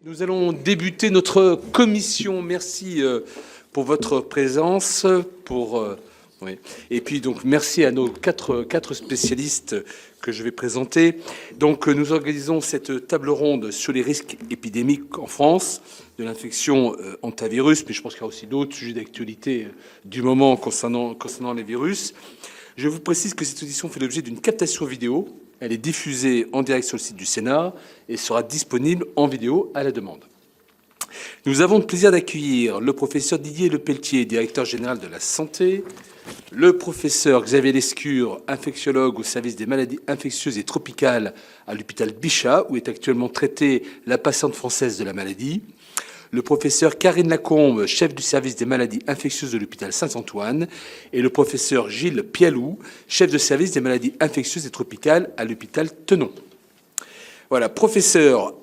Nous allons débuter notre commission. Merci pour votre présence. Oui. Et puis donc merci à nos quatre spécialistes que je vais présenter. Donc nous organisons cette table ronde sur les risques épidémiques en France de l'infection hantavirus, mais je pense qu'il y a aussi d'autres sujets d'actualité du moment concernant les virus. Je vous précise que cette audition fait l'objet d'une captation vidéo. Elle est diffusée en direct sur le site du Sénat et sera disponible en vidéo à la demande. Nous avons le plaisir d'accueillir le professeur Didier Lepelletier, directeur général de la santé, le professeur Xavier Lescure, infectiologue au service des maladies infectieuses et tropicales à l'hôpital Bichat, où est actuellement traitée la patiente française de la maladie, le professeur Karine Lacombe, chef du service des maladies infectieuses de l'hôpital Saint-Antoine, et le professeur Gilles Pialou, chef de service des maladies infectieuses et tropicales à l'hôpital Tenon. Voilà, professeur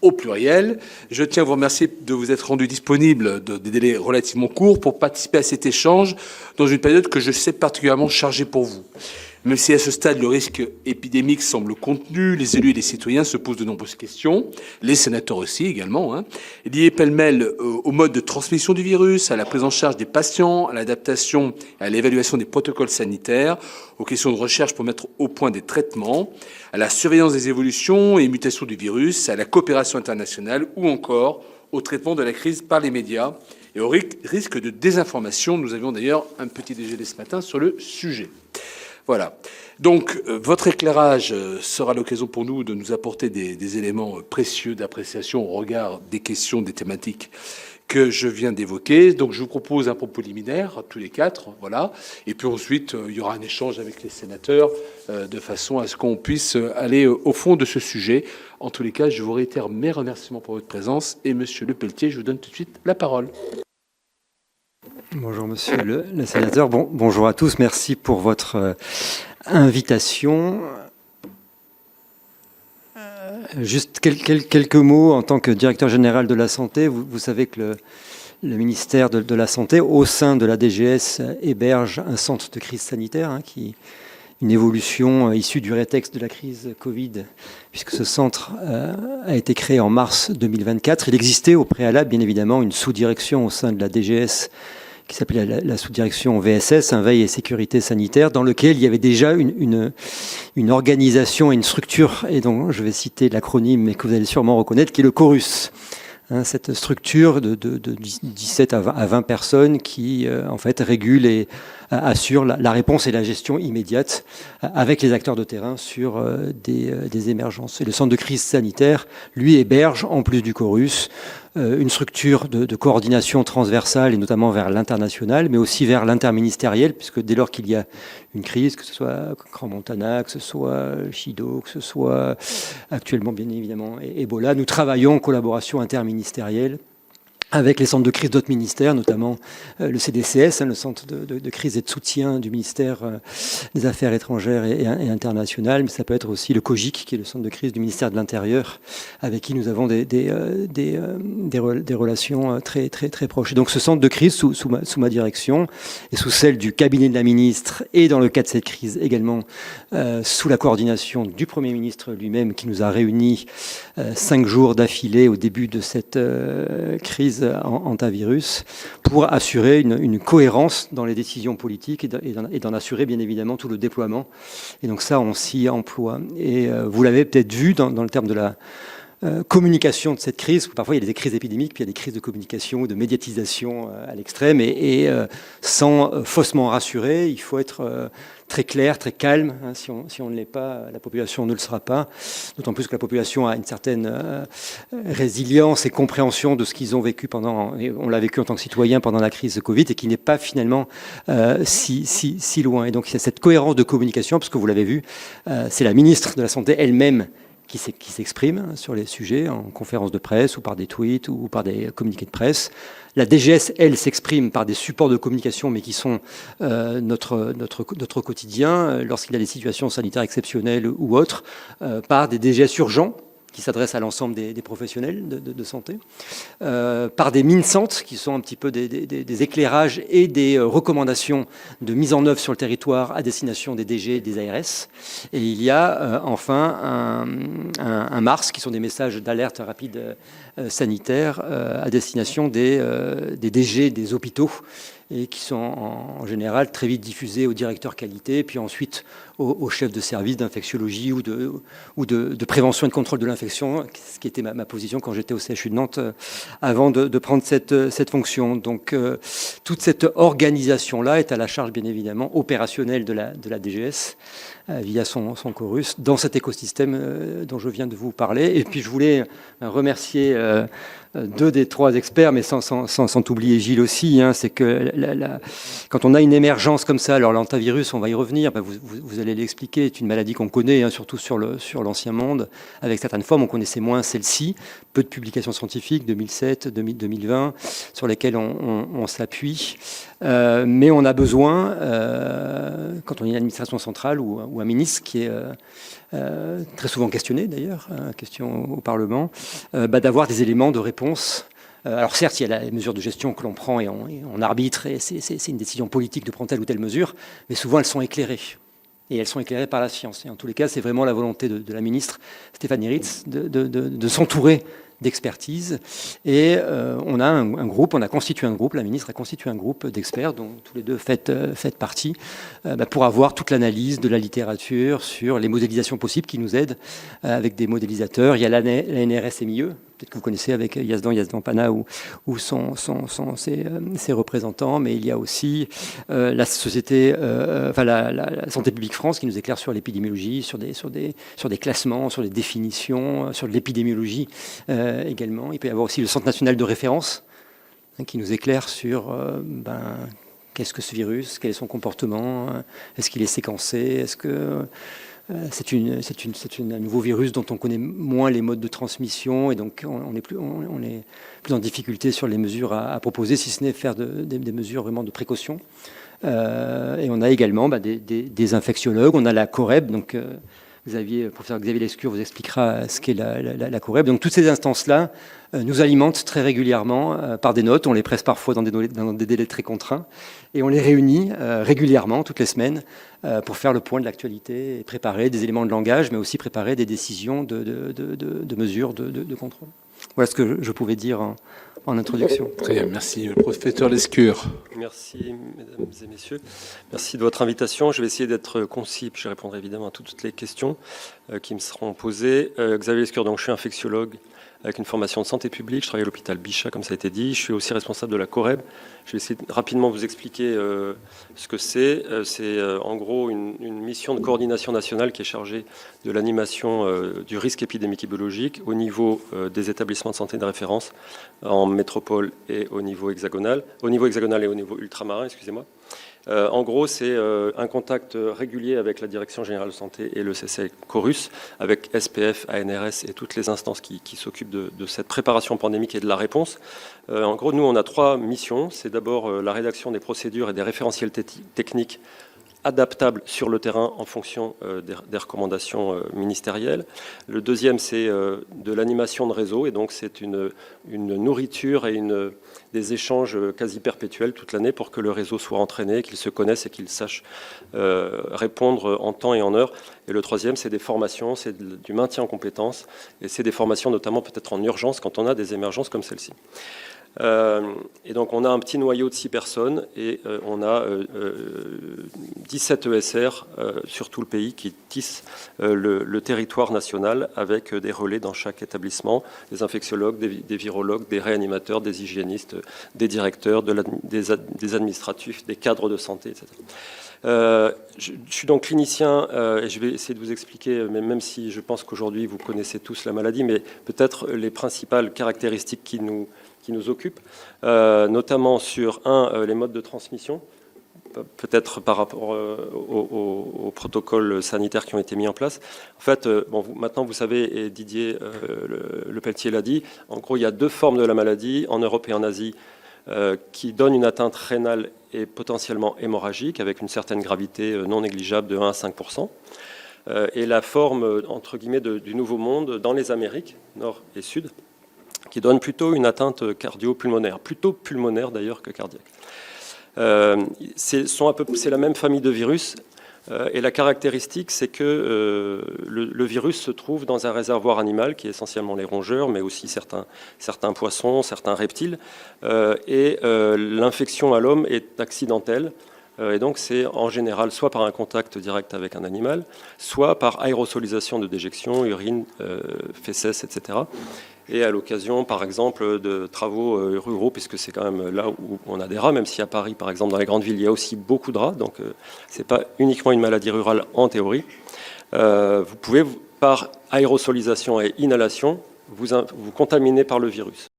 au pluriel, je tiens à vous remercier de vous être rendu disponible des délais relativement courts pour participer à cet échange dans une période que je sais particulièrement chargée pour vous. Même si à ce stade, le risque épidémique semble contenu, les élus et les citoyens se posent de nombreuses questions, les sénateurs aussi également, liées pêle-mêle au mode de transmission du virus, à la prise en charge des patients, à l'adaptation et à l'évaluation des protocoles sanitaires, aux questions de recherche pour mettre au point des traitements, à la surveillance des évolutions et mutations du virus, à la coopération internationale ou encore au traitement de la crise par les médias et au risque de désinformation. Nous avions d'ailleurs un petit déjeuner ce matin sur le sujet. Voilà. Donc, votre éclairage sera l'occasion pour nous de nous apporter des éléments précieux d'appréciation au regard des questions, des thématiques que je viens d'évoquer. Donc, je vous propose un propos liminaire, tous les quatre, voilà. Et puis ensuite, il y aura un échange avec les sénateurs de façon à ce qu'on puisse aller au fond de ce sujet. En tous les cas, je vous réitère mes remerciements pour votre présence. Et Monsieur Lepelletier, je vous donne tout de suite la parole. Bonjour Monsieur le sénateur, bonjour à tous, merci pour votre invitation. Juste quelques mots en tant que directeur général de la santé. Vous savez que le ministère de la Santé, au sein de la DGS, héberge un centre de crise sanitaire, une évolution issue du rétexte de la crise Covid, puisque ce centre a été créé en mars 2024. Il existait au préalable, bien évidemment, une sous-direction au sein de la DGS qui s'appelait la sous-direction VSS, Veille et Sécurité Sanitaire, dans lequel il y avait déjà une organisation et une structure, et donc je vais citer l'acronyme, mais que vous allez sûrement reconnaître, qui est le CORUS. Cette structure de 17 à 20 personnes qui, en fait, régule et assure la réponse et la gestion immédiate avec les acteurs de terrain sur des émergences. Et le centre de crise sanitaire, lui, héberge, en plus du CORUS, une structure de coordination transversale, et notamment vers l'international, mais aussi vers l'interministériel, puisque dès lors qu'il y a une crise, que ce soit Crans-Montana, que ce soit Chido, que ce soit actuellement, bien évidemment, Ebola, nous travaillons en collaboration interministérielle avec les centres de crise d'autres ministères, notamment le CDCS, le centre de crise et de soutien du ministère des Affaires étrangères et internationales, mais ça peut être aussi le COGIC, qui est le centre de crise du ministère de l'Intérieur, avec qui nous avons des relations très proches. Et donc ce centre de crise, sous ma direction, et sous celle du cabinet de la ministre, et dans le cadre de cette crise également, sous la coordination du Premier ministre lui-même, qui nous a réunis 5 jours d'affilée au début de cette crise hantavirus, pour assurer une cohérence dans les décisions politiques et d'en assurer bien évidemment tout le déploiement. Et donc ça, on s'y emploie. Et vous l'avez peut-être vu dans le terme de la communication de cette crise. Parfois, il y a des crises épidémiques, puis il y a des crises de communication ou de médiatisation à l'extrême. Et sans faussement rassurer, il faut être très clair, très calme. Si on ne l'est pas, la population ne le sera pas. D'autant plus que la population a une certaine résilience et compréhension de ce qu'ils ont vécu et on l'a vécu en tant que citoyen pendant la crise de Covid, et qui n'est pas finalement si loin. Et donc, il y a cette cohérence de communication, parce que vous l'avez vu, c'est la ministre de la Santé elle-même qui s'exprime sur les sujets en conférence de presse ou par des tweets ou par des communiqués de presse. La DGS, elle, s'exprime par des supports de communication, mais qui sont notre quotidien, lorsqu'il y a des situations sanitaires exceptionnelles ou autres, par des DGS urgents, qui s'adressent à l'ensemble des professionnels de santé, par des MinSant, qui sont un petit peu des éclairages et des recommandations de mise en œuvre sur le territoire à destination des DG et des ARS. Et il y a enfin un MARS, qui sont des messages d'alerte rapide sanitaires à destination des DG des hôpitaux, et qui sont en général très vite diffusés aux directeurs qualité, puis ensuite aux chefs de service d'infectiologie ou de prévention et de contrôle de l'infection, ce qui était ma position quand j'étais au CHU de Nantes avant de prendre cette fonction. Donc toute cette organisation-là est à la charge bien évidemment opérationnelle de la DGS via son chorus dans cet écosystème dont je viens de vous parler. Et puis je voulais remercier deux des trois experts, mais sans oublier Gilles aussi, c'est que quand on a une émergence comme ça, alors l'hantavirus, on va y revenir, vous allez l'expliquer, est une maladie qu'on connaît, surtout sur l'ancien monde, avec certaines formes, on connaissait moins celle-ci, peu de publications scientifiques, 2007, 2020, sur lesquelles on s'appuie, mais on a besoin, quand on est une administration centrale ou un ministre qui est très souvent questionné d'ailleurs, question au Parlement, d'avoir des éléments de réponse. Alors certes, il y a les mesures de gestion que l'on prend et on arbitre, et c'est une décision politique de prendre telle ou telle mesure, mais souvent elles sont éclairées. Et elles sont éclairées par la science. Et en tous les cas, c'est vraiment la volonté de la ministre Stéphanie Ritz de s'entourer d'expertise. Et on a constitué un groupe, la ministre a constitué un groupe d'experts dont tous les deux faites partie, pour avoir toute l'analyse de la littérature sur les modélisations possibles qui nous aident avec des modélisateurs. Il y a l'ANRS-MIE, peut-être que vous connaissez avec Yazdan Pana ou ses représentants, mais il y a aussi la société, la Santé publique France qui nous éclaire sur l'épidémiologie, sur des classements, sur des définitions, sur de l'épidémiologie également. Il peut y avoir aussi le Centre national de référence qui nous éclaire sur qu'est-ce que ce virus, quel est son comportement, est-ce qu'il est séquencé, est-ce que c'est un nouveau virus dont on connaît moins les modes de transmission, et donc on est plus en difficulté sur les mesures à proposer, si ce n'est faire des mesures vraiment de précaution. Et on a également des infectiologues, on a la COREB, donc professeur Xavier Lescure vous expliquera ce qu'est la COREB. Donc toutes ces instances-là nous alimentent très régulièrement par des notes, on les presse parfois dans des délais très contraints, et on les réunit régulièrement, toutes les semaines, pour faire le point de l'actualité et préparer des éléments de langage, mais aussi préparer des décisions de mesures de contrôle. Voilà ce que je pouvais dire en introduction. Très bien, merci. Professeur Lescure. Merci, mesdames et messieurs. Merci de votre invitation. Je vais essayer d'être concis, puis je répondrai évidemment à toutes les questions qui me seront posées. Xavier Lescure, donc je suis infectiologue avec une formation de santé publique. Je travaille à l'hôpital Bichat, comme ça a été dit. Je suis aussi responsable de la COREB. Je vais essayer de rapidement vous expliquer ce que c'est. C'est en gros une mission de coordination nationale qui est chargée de l'animation du risque épidémique et biologique au niveau des établissements de santé de référence en métropole et au niveau hexagonal. Au niveau hexagonal et au niveau ultramarin, excusez-moi. En gros, c'est un contact régulier avec la Direction Générale de Santé et le CCI Chorus, avec SPF, ANRS et toutes les instances qui s'occupent de cette préparation pandémique et de la réponse. En gros, nous, on a 3 missions. C'est d'abord la rédaction des procédures et des référentiels techniques adaptables sur le terrain en fonction des recommandations ministérielles. Le deuxième, c'est de l'animation de réseau, et donc c'est une nourriture et des échanges quasi perpétuels toute l'année pour que le réseau soit entraîné, qu'il se connaisse et qu'il sache répondre en temps et en heure. Et le troisième, c'est des formations, c'est du maintien en compétences, et c'est des formations notamment peut-être en urgence quand on a des émergences comme celle-ci. Et donc on a un petit noyau de 6 personnes et on a 17 ESR sur tout le pays qui tissent le territoire national avec des relais dans chaque établissement, des infectiologues, des virologues, des réanimateurs, des hygiénistes, des directeurs, des administratifs, des cadres de santé, etc. Je suis donc clinicien et je vais essayer de vous expliquer, même si je pense qu'aujourd'hui vous connaissez tous la maladie, mais peut-être les principales caractéristiques qui nous occupent, notamment sur les modes de transmission, peut-être par rapport aux protocoles sanitaires qui ont été mis en place. En fait, maintenant vous savez, et Didier Lepelletier l'a dit, en gros il y a 2 formes de la maladie, en Europe et en Asie, qui donnent une atteinte rénale et potentiellement hémorragique, avec une certaine gravité non négligeable de 1 à 5%. Et la forme, entre guillemets, du Nouveau Monde dans les Amériques, Nord et Sud, qui donne plutôt une atteinte cardio-pulmonaire, plutôt pulmonaire d'ailleurs que cardiaque. C'est la même famille de virus, Et la caractéristique, c'est que le virus se trouve dans un réservoir animal qui est essentiellement les rongeurs, mais aussi certains poissons, certains reptiles. Et l'infection à l'homme est accidentelle. Et donc c'est en général soit par un contact direct avec un animal, soit par aérosolisation de déjection, urine, fesses, etc. Et à l'occasion, par exemple, de travaux ruraux, puisque c'est quand même là où on a des rats, même si à Paris, par exemple, dans les grandes villes, il y a aussi beaucoup de rats, donc ce n'est pas uniquement une maladie rurale en théorie. Vous pouvez, par aérosolisation et inhalation, vous contaminer par le virus.